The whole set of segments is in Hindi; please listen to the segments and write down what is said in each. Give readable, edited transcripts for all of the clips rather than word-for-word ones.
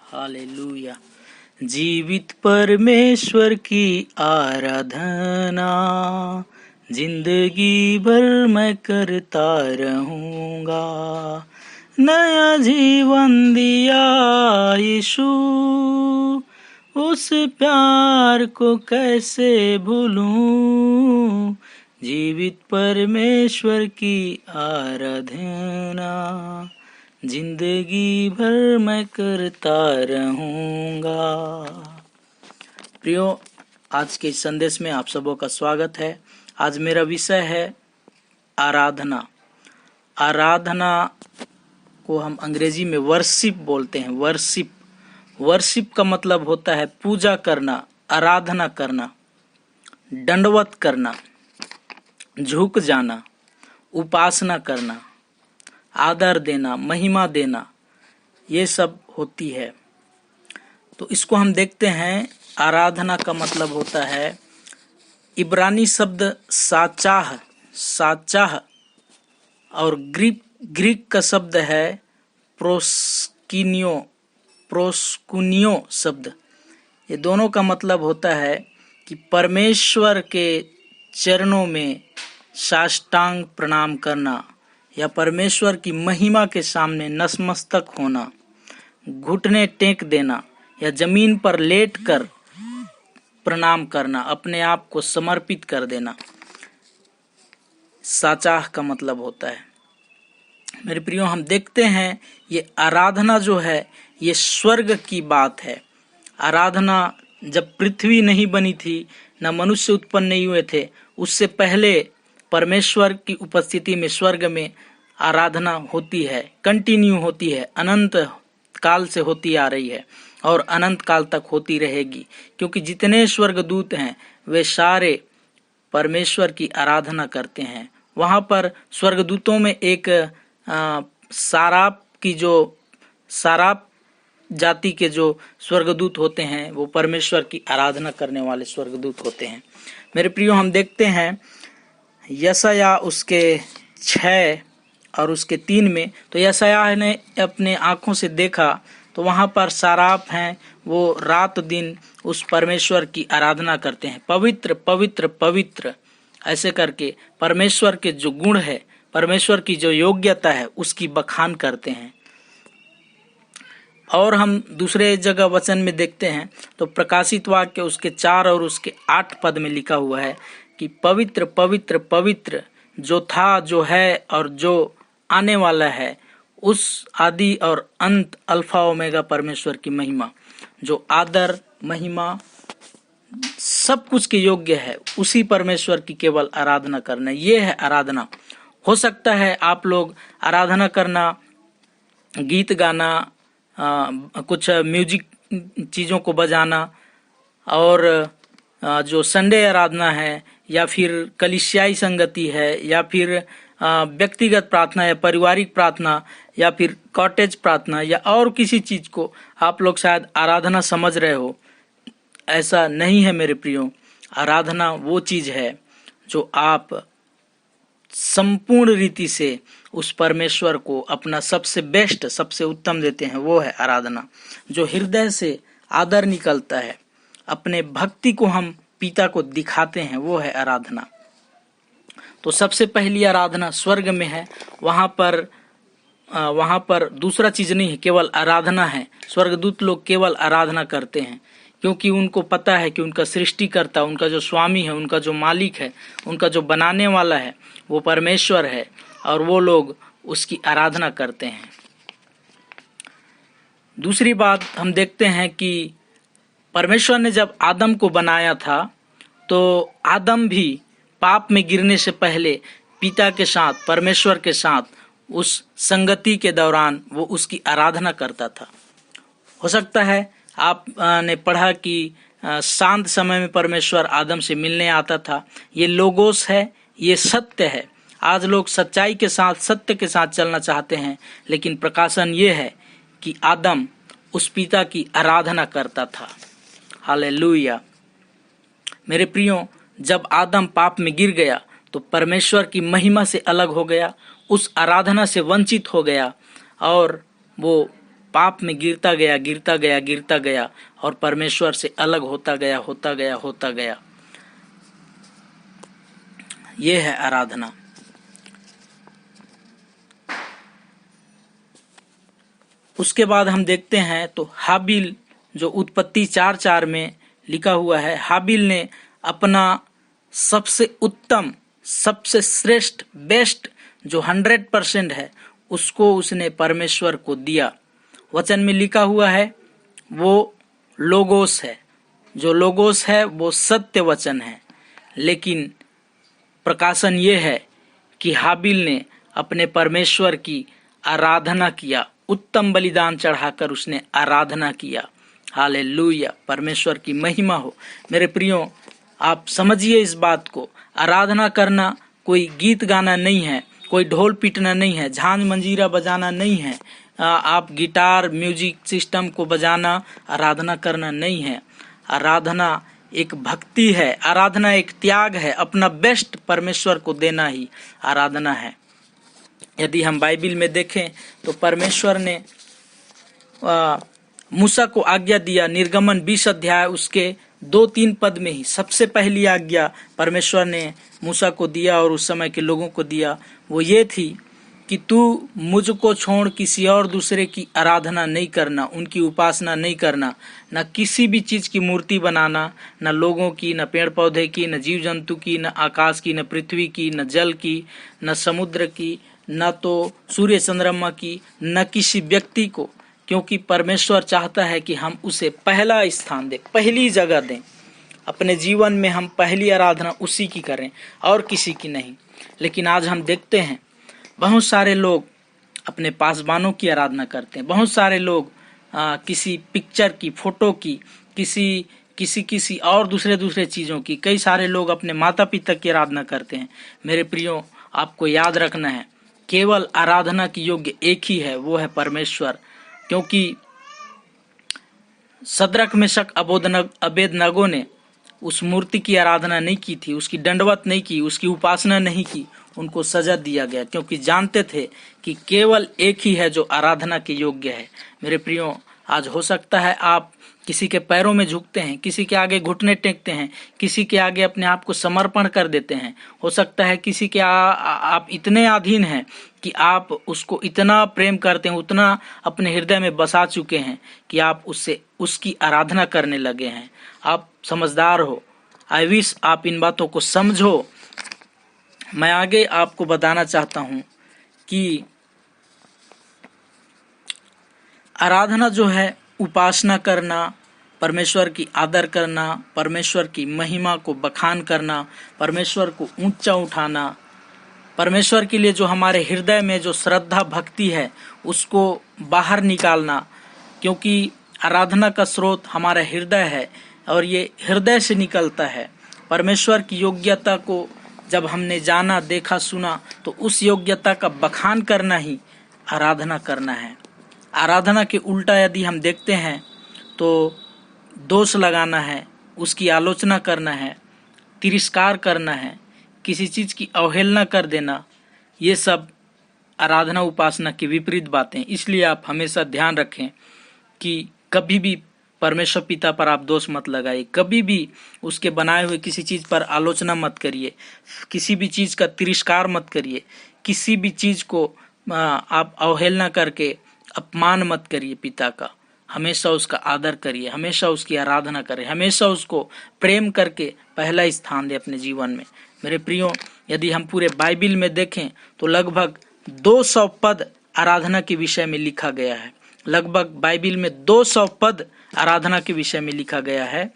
हालेलुया। जीवित परमेश्वर की आराधना जिंदगी भर मैं करता रहूंगा। नया जीवन दिया यीशु, उस प्यार को कैसे भूलूं। जीवित परमेश्वर की आराधना जिंदगी भर मैं करता रहूंगा। प्रियो, आज के संदेश में आप सबों का स्वागत है। आज मेरा विषय है आराधना। आराधना को हम अंग्रेजी में वर्शिप बोलते हैं। वर्शिप का मतलब होता है पूजा करना, आराधना करना, दंडवत करना, झुक जाना, उपासना करना, आदर देना, महिमा देना, ये सब होती है। तो इसको हम देखते हैं। आराधना का मतलब होता है इब्रानी शब्द साचाह और ग्रीक का शब्द है प्रोस्कुनियो शब्द। ये दोनों का मतलब होता है कि परमेश्वर के चरणों में साष्टांग प्रणाम करना या परमेश्वर की महिमा के सामने नतमस्तक होना, घुटने टेक देना या जमीन पर लेटकर प्रणाम करना, अपने आप को समर्पित कर देना, साचाह का मतलब होता है। मेरे प्रियो, हम देखते हैं ये आराधना जो है ये स्वर्ग की बात है। आराधना जब पृथ्वी नहीं बनी थी, न मनुष्य उत्पन्न नहीं हुए थे, उससे पहले परमेश्वर की उपस्थिति में स्वर्ग में आराधना होती है, कंटिन्यू होती है, अनंत काल से होती आ रही है और अनंत काल तक होती रहेगी। क्योंकि जितने स्वर्गदूत हैं वे सारे परमेश्वर की आराधना करते हैं। वहां पर स्वर्गदूतों में एक साराप जाति के जो स्वर्गदूत होते हैं वो परमेश्वर की आराधना करने वाले स्वर्गदूत होते हैं। मेरे प्रियो, हम देखते हैं यशायाह उसके 6 और उसके 3 में। तो यशायाह ने अपने आंखों से देखा तो वहां पर साराप हैं, वो रात दिन उस परमेश्वर की आराधना करते हैं। पवित्र पवित्र पवित्र ऐसे करके परमेश्वर के जो गुण है, परमेश्वर की जो योग्यता है उसकी बखान करते हैं। और हम दूसरे जगह वचन में देखते हैं तो प्रकाशित वाक्य उसके 4 और उसके 8 पद में लिखा हुआ है कि पवित्र पवित्र पवित्र जो था, जो है और जो आने वाला है, उस आदि और अंत अल्फा ओमेगा परमेश्वर की महिमा, जो आदर महिमा सब कुछ के योग्य है, उसी परमेश्वर की केवल आराधना करना, ये है आराधना। हो सकता है आप लोग आराधना करना, गीत गाना, कुछ म्यूजिक चीज़ों को बजाना और जो संडे आराधना है या फिर कलीसियाई संगति है या फिर व्यक्तिगत प्रार्थना या पारिवारिक प्रार्थना या फिर कॉटेज प्रार्थना या और किसी चीज़ को आप लोग शायद आराधना समझ रहे हो। ऐसा नहीं है मेरे प्रियो। आराधना वो चीज़ है जो आप संपूर्ण रीति से उस परमेश्वर को अपना सबसे बेस्ट, सबसे उत्तम देते हैं, वो है आराधना। जो हृदय से आदर निकलता है, अपने भक्ति को हम पिता को दिखाते हैं, वो है आराधना। तो सबसे पहली आराधना स्वर्ग में है। वहां पर दूसरा चीज नहीं है, केवल आराधना है। स्वर्गदूत लोग केवल आराधना करते हैं क्योंकि उनको पता है कि उनका सृष्टिकर्ता, उनका जो स्वामी है, उनका जो मालिक है, उनका जो बनाने वाला है वो परमेश्वर है और वो लोग उसकी आराधना करते हैं। दूसरी बात हम देखते हैं कि परमेश्वर ने जब आदम को बनाया था तो आदम भी पाप में गिरने से पहले पिता के साथ, परमेश्वर के साथ उस संगति के दौरान वो उसकी आराधना करता था। हो सकता है आपने पढ़ा कि शांत समय में परमेश्वर आदम से मिलने आता था। ये लोगोस है, ये सत्य है। आज लोग सच्चाई के साथ, सत्य के साथ चलना चाहते हैं, लेकिन प्रकाशन ये है कि आदम उस पिता की आराधना करता था। हालेलुया। मेरे प्रियो, जब आदम पाप में गिर गया तो परमेश्वर की महिमा से अलग हो गया, उस आराधना से वंचित हो गया और वो पाप में गिरता गया गिरता गया गिरता गया और परमेश्वर से अलग होता गया होता गया होता गया। ये है आराधना। उसके बाद हम देखते हैं तो हाबिल, जो उत्पत्ति 4:4 में लिखा हुआ है, हाबिल ने अपना सबसे उत्तम, सबसे श्रेष्ठ, बेस्ट जो 100% है उसको उसने परमेश्वर को दिया। वचन में लिखा हुआ है वो लोगोस है, जो लोगोस है वो सत्य वचन है। लेकिन प्रकाशन ये है कि हाबिल ने अपने परमेश्वर की आराधना किया, उत्तम बलिदान चढ़ाकर उसने आराधना किया। हालेलुया, परमेश्वर की महिमा हो। मेरे प्रियो, आप समझिए इस बात को, आराधना करना कोई गीत गाना नहीं है, कोई ढोल पीटना नहीं है, झांझ मंजीरा बजाना नहीं है, आप गिटार म्यूजिक सिस्टम को बजाना आराधना करना नहीं है। आराधना एक भक्ति है, आराधना एक त्याग है, अपना बेस्ट परमेश्वर को देना ही आराधना है। यदि हम बाइबिल में देखें तो परमेश्वर ने मूसा को आज्ञा दिया, निर्गमन 20 अध्याय उसके 2-3 पद में ही सबसे पहली आज्ञा परमेश्वर ने मूसा को दिया और उस समय के लोगों को दिया, वो ये थी कि तू मुझको छोड़ किसी और दूसरे की आराधना नहीं करना, उनकी उपासना नहीं करना, न किसी भी चीज की मूर्ति बनाना, न लोगों की, न पेड़ पौधे की, न जीव जंतु की, न आकाश की, न पृथ्वी की, न जल की, न समुद्र की, न तो सूर्य चंद्रमा की, न किसी व्यक्ति को, क्योंकि परमेश्वर चाहता है कि हम उसे पहला स्थान दें, पहली जगह दें। अपने जीवन में हम पहली आराधना उसी की करें और किसी की नहीं। लेकिन आज हम देखते हैं बहुत सारे लोग अपने पासबानों की आराधना करते हैं, बहुत सारे लोग किसी पिक्चर की, फोटो की, किसी और दूसरे चीज़ों की, कई सारे लोग अपने माता पिता की आराधना करते हैं। मेरे प्रियो, आपको याद रखना है केवल आराधना की योग्य एक ही है, वो है परमेश्वर। क्योंकि सद्रक मेशक अबेदनगो ने उस मूर्ति की आराधना नहीं की थी, उसकी दंडवत नहीं की, उसकी उपासना नहीं की, उनको सजा दिया गया, क्योंकि जानते थे कि केवल एक ही है जो आराधना के योग्य है। मेरे प्रियो, आज हो सकता है आप किसी के पैरों में झुकते हैं, किसी के आगे घुटने टेकते हैं, किसी के आगे अपने आप को समर्पण कर देते हैं। हो सकता है किसी के आप इतने अधीन हैं कि आप उसको इतना प्रेम करते हैं, उतना अपने हृदय में बसा चुके हैं कि आप उससे उसकी आराधना करने लगे हैं। आप समझदार हो, आई विश आप इन बातों को समझो। मैं आगे आपको बताना चाहता हूं कि आराधना जो है, उपासना करना, परमेश्वर की आदर करना, परमेश्वर की महिमा को बखान करना, परमेश्वर को ऊंचा उठाना, परमेश्वर के लिए जो हमारे हृदय में जो श्रद्धा भक्ति है उसको बाहर निकालना, क्योंकि आराधना का स्रोत हमारा हृदय है और ये हृदय से निकलता है। परमेश्वर की योग्यता को जब हमने जाना, देखा, सुना, तो उस योग्यता का बखान करना ही आराधना करना है। आराधना के उल्टा यदि हम देखते हैं तो दोष लगाना है, उसकी आलोचना करना है, तिरस्कार करना है, किसी चीज़ की अवहेलना कर देना, ये सब आराधना उपासना की विपरीत बातें। इसलिए आप हमेशा ध्यान रखें कि कभी भी परमेश्वर पिता पर आप दोष मत लगाइए, कभी भी उसके बनाए हुए किसी चीज़ पर आलोचना मत करिए, किसी भी चीज़ का तिरस्कार मत करिए, किसी भी चीज़ को आप अवहेलना करके अपमान मत करिए पिता का। हमेशा उसका आदर करिए, हमेशा उसकी आराधना करें, हमेशा उसको प्रेम करके पहला स्थान दे अपने जीवन में। मेरे प्रियो, यदि हम पूरे बाइबिल में देखें तो लगभग 200 पद आराधना के विषय में लिखा गया है। लगभग बाइबिल में 200 पद आराधना के विषय में लिखा गया है।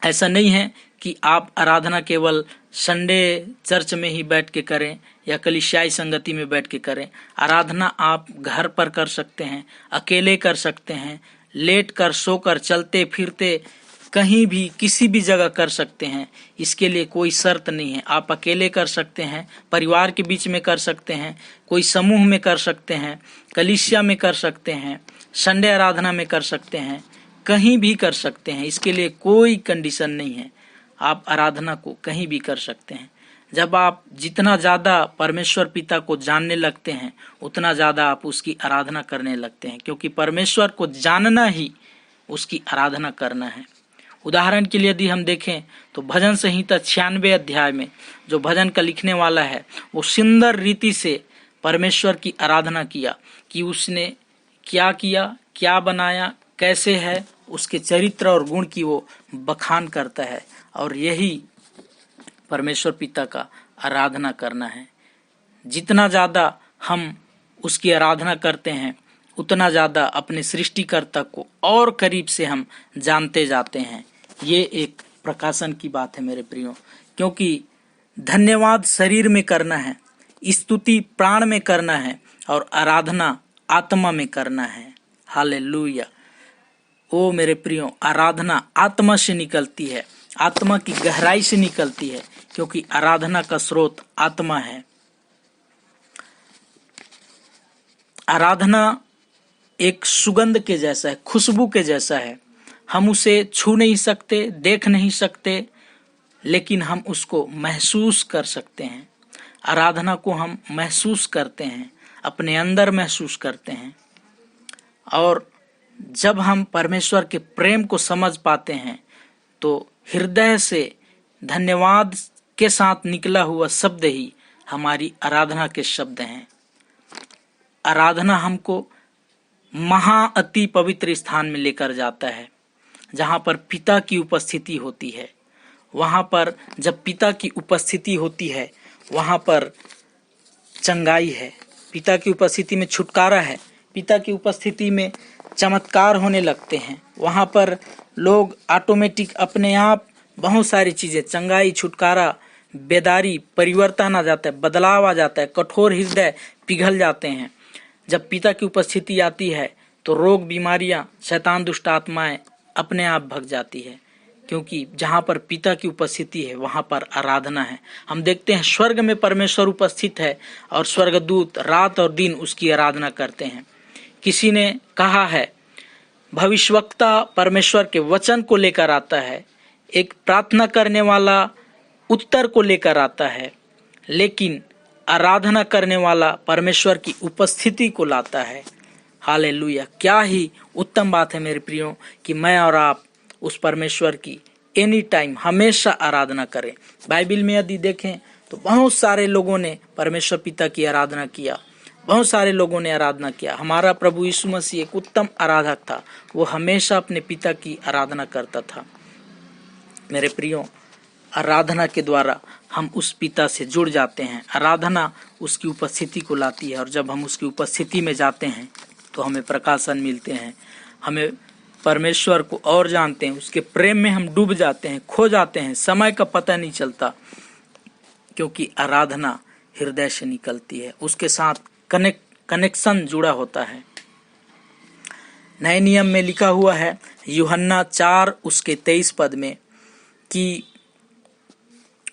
ऐसा नहीं है कि आप आराधना केवल संडे चर्च में ही बैठ के करें या कलीसियाई संगति में बैठ के करें। आराधना आप घर पर कर सकते हैं, अकेले कर सकते हैं, लेट कर, सोकर, चलते फिरते, कहीं भी किसी भी जगह कर सकते हैं। इसके लिए कोई शर्त नहीं है। आप अकेले कर सकते हैं, परिवार के बीच में कर सकते हैं, कोई समूह में कर सकते हैं, कलीसिया में कर सकते हैं, संडे आराधना में कर सकते हैं, कहीं भी कर सकते हैं। इसके लिए कोई कंडीशन नहीं है, आप आराधना को कहीं भी कर सकते हैं। जब आप जितना ज़्यादा परमेश्वर पिता को जानने लगते हैं उतना ज़्यादा आप उसकी आराधना करने लगते हैं, क्योंकि परमेश्वर को जानना ही उसकी आराधना करना है। उदाहरण के लिए यदि हम देखें तो भजन संहिता 96 अध्याय में जो भजन का लिखने वाला है वो सुंदर रीति से परमेश्वर की आराधना किया कि उसने क्या किया, क्या बनाया, कैसे है, उसके चरित्र और गुण की वो बखान करता है। और यही परमेश्वर पिता का आराधना करना है। जितना ज़्यादा हम उसकी आराधना करते हैं उतना ज़्यादा अपने सृष्टिकर्ता को और करीब से हम जानते जाते हैं। ये एक प्रकाशन की बात है मेरे प्रियो, क्योंकि धन्यवाद शरीर में करना है, स्तुति प्राण में करना है और आराधना आत्मा में करना है। हालेलुया। ओ मेरे प्रियो, आराधना आत्मा से निकलती है, आत्मा की गहराई से निकलती है, क्योंकि आराधना का स्रोत आत्मा है। आराधना एक सुगंध के जैसा है, खुशबू के जैसा है। हम उसे छू नहीं सकते, देख नहीं सकते, लेकिन हम उसको महसूस कर सकते हैं। आराधना को हम महसूस करते हैं, अपने अंदर महसूस करते हैं। और जब हम परमेश्वर के प्रेम को समझ पाते हैं तो हृदय से धन्यवाद के साथ निकला हुआ शब्द ही हमारी आराधना के शब्द हैं। आराधना हमको महा अति पवित्र स्थान में लेकर जाता है, जहाँ पर पिता की उपस्थिति होती है। वहाँ पर जब पिता की उपस्थिति होती है वहाँ पर चंगाई है, पिता की उपस्थिति में छुटकारा है, पिता की उपस्थिति में चमत्कार होने लगते हैं। वहाँ पर लोग ऑटोमेटिक अपने आप बहुत सारी चीज़ें, चंगाई, छुटकारा, बेदारी, परिवर्तन आ जाता है, बदलाव आ जाता है, कठोर हृदय पिघल जाते हैं। जब पिता की उपस्थिति आती है तो रोग, बीमारियाँ, शैतान, दुष्ट आत्माएं अपने आप भग जाती है, क्योंकि जहाँ पर पिता की उपस्थिति है वहाँ पर आराधना है। हम देखते हैं स्वर्ग में परमेश्वर उपस्थित है और स्वर्गदूत रात और दिन उसकी आराधना करते हैं। किसी ने कहा है, भविष्यवक्ता परमेश्वर के वचन को लेकर आता है, एक प्रार्थना करने वाला उत्तर को लेकर आता है, लेकिन आराधना करने वाला परमेश्वर की उपस्थिति को लाता है। हालेलुया। क्या ही उत्तम बात है मेरे प्रियो कि मैं और आप उस परमेश्वर की एनी टाइम हमेशा आराधना करें। बाइबल में यदि देखें तो बहुत सारे लोगों ने परमेश्वर पिता की आराधना किया, बहुत सारे लोगों ने आराधना किया। हमारा प्रभु यीशु मसीह एक उत्तम आराधक था, वो हमेशा अपने पिता की आराधना करता था। मेरे प्रियो, आराधना के द्वारा हम उस पिता से जुड़ जाते हैं। आराधना उसकी उपस्थिति को लाती है और जब हम उसकी उपस्थिति में जाते हैं तो हमें प्रकाशन मिलते हैं, हमें परमेश्वर को और जानते हैं, उसके प्रेम में हम डूब जाते हैं, खो जाते हैं, समय का पता नहीं चलता, क्योंकि आराधना हृदय से निकलती है, उसके साथ कनेक्शन जुड़ा होता है। नए नियम में लिखा हुआ है यूहन्ना 4 उसके 23 पद में कि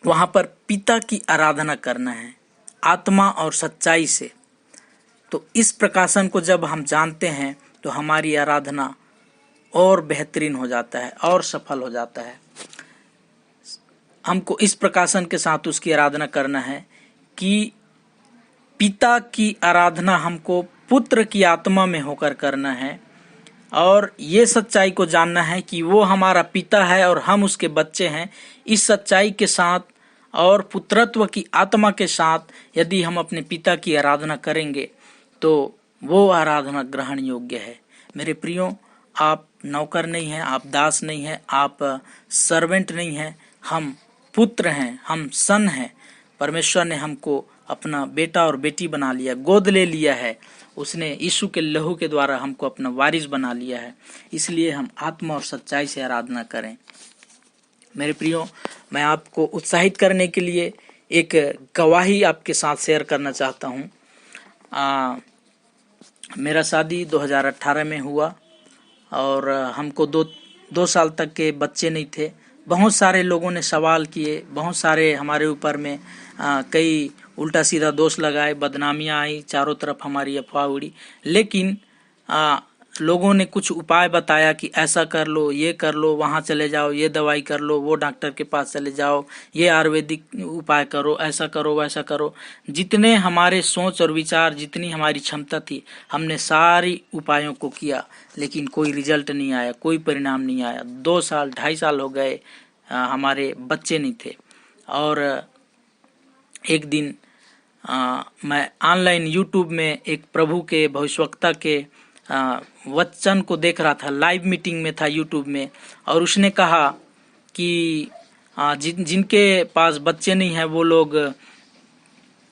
वहां पर पिता की आराधना करना है आत्मा और सच्चाई से। तो इस प्रकाशन को जब हम जानते हैं तो हमारी आराधना और बेहतरीन हो जाता है और सफल हो जाता है। हमको इस प्रकाशन के साथ उसकी आराधना करना है कि पिता की आराधना हमको पुत्र की आत्मा में होकर करना है, और ये सच्चाई को जानना है कि वो हमारा पिता है और हम उसके बच्चे हैं। इस सच्चाई के साथ और पुत्रत्व की आत्मा के साथ यदि हम अपने पिता की आराधना करेंगे तो वो आराधना ग्रहण योग्य है। मेरे प्रियो, आप नौकर नहीं हैं, आप दास नहीं हैं, आप सर्वेंट नहीं हैं, हम पुत्र हैं, हम सन हैं। परमेश्वर ने हमको अपना बेटा और बेटी बना लिया, गोद ले लिया है। उसने यीशु के लहू के द्वारा हमको अपना वारिस बना लिया है। इसलिए हम आत्मा और सच्चाई से आराधना करें। मेरे प्रियो, मैं आपको उत्साहित करने के लिए एक गवाही आपके साथ शेयर करना चाहता हूँ। मेरा शादी 2018 में हुआ और हमको दो साल तक के बच्चे नहीं थे। बहुत सारे लोगों ने सवाल किए, बहुत सारे हमारे ऊपर में कई उल्टा सीधा दोष लगाए, बदनामियां आई, चारों तरफ हमारी अफवाह उड़ी। लेकिन लोगों ने कुछ उपाय बताया कि ऐसा कर लो, ये कर लो, वहाँ चले जाओ, ये दवाई कर लो, वो डॉक्टर के पास चले जाओ, ये आयुर्वेदिक उपाय करो, ऐसा करो, वैसा करो। जितने हमारे सोच और विचार, जितनी हमारी क्षमता थी, हमने सारी उपायों को किया, लेकिन कोई रिजल्ट नहीं आया, कोई परिणाम नहीं आया। 2 साल 2.5 साल हो गए, हमारे बच्चे नहीं थे। और एक दिन मैं ऑनलाइन यूट्यूब में एक प्रभु के भविष्यवक्ता के वचन को देख रहा था, लाइव मीटिंग में था यूट्यूब में, और उसने कहा कि जिनके पास बच्चे नहीं है वो लोग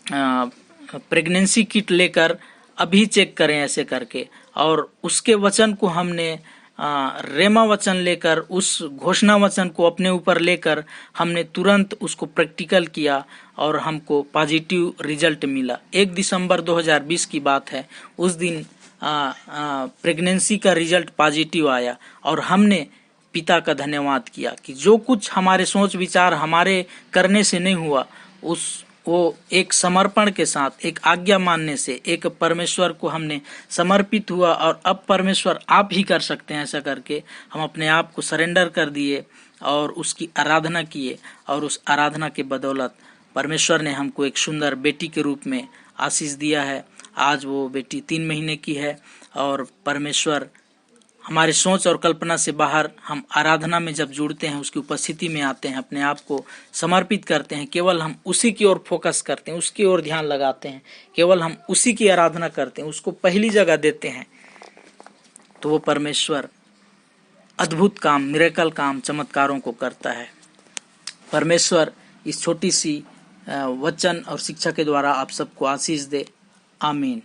प्रेगनेंसी किट लेकर अभी चेक करें, ऐसे करके। और उसके वचन को हमने रेमा वचन लेकर, उस घोषणा वचन को अपने ऊपर लेकर हमने तुरंत उसको प्रैक्टिकल किया और हमको पॉजिटिव रिजल्ट मिला। 1 दिसंबर 2020 की बात है। उस दिन प्रेगनेंसी का रिजल्ट पॉजिटिव आया और हमने पिता का धन्यवाद किया कि जो कुछ हमारे सोच विचार हमारे करने से नहीं हुआ, वो एक समर्पण के साथ, एक आज्ञा मानने से, एक परमेश्वर को हमने समर्पित हुआ। और अब परमेश्वर आप ही कर सकते हैं, ऐसा करके हम अपने आप को सरेंडर कर दिए और उसकी आराधना किए। और उस आराधना के बदौलत परमेश्वर ने हमको एक सुंदर बेटी के रूप में आशीष दिया है। आज वो बेटी 3 महीने की है और परमेश्वर हमारे सोच और कल्पना से बाहर, हम आराधना में जब जुड़ते हैं, उसकी उपस्थिति में आते हैं, अपने आप को समर्पित करते हैं, केवल हम उसी की ओर फोकस करते हैं, उसकी ओर ध्यान लगाते हैं, केवल हम उसी की आराधना करते हैं, उसको पहली जगह देते हैं, तो वो परमेश्वर अद्भुत काम, मिरेकल काम, चमत्कारों को करता है। परमेश्वर इस छोटी सी वचन और शिक्षा के द्वारा आप सबको आशीष दे। आमीन।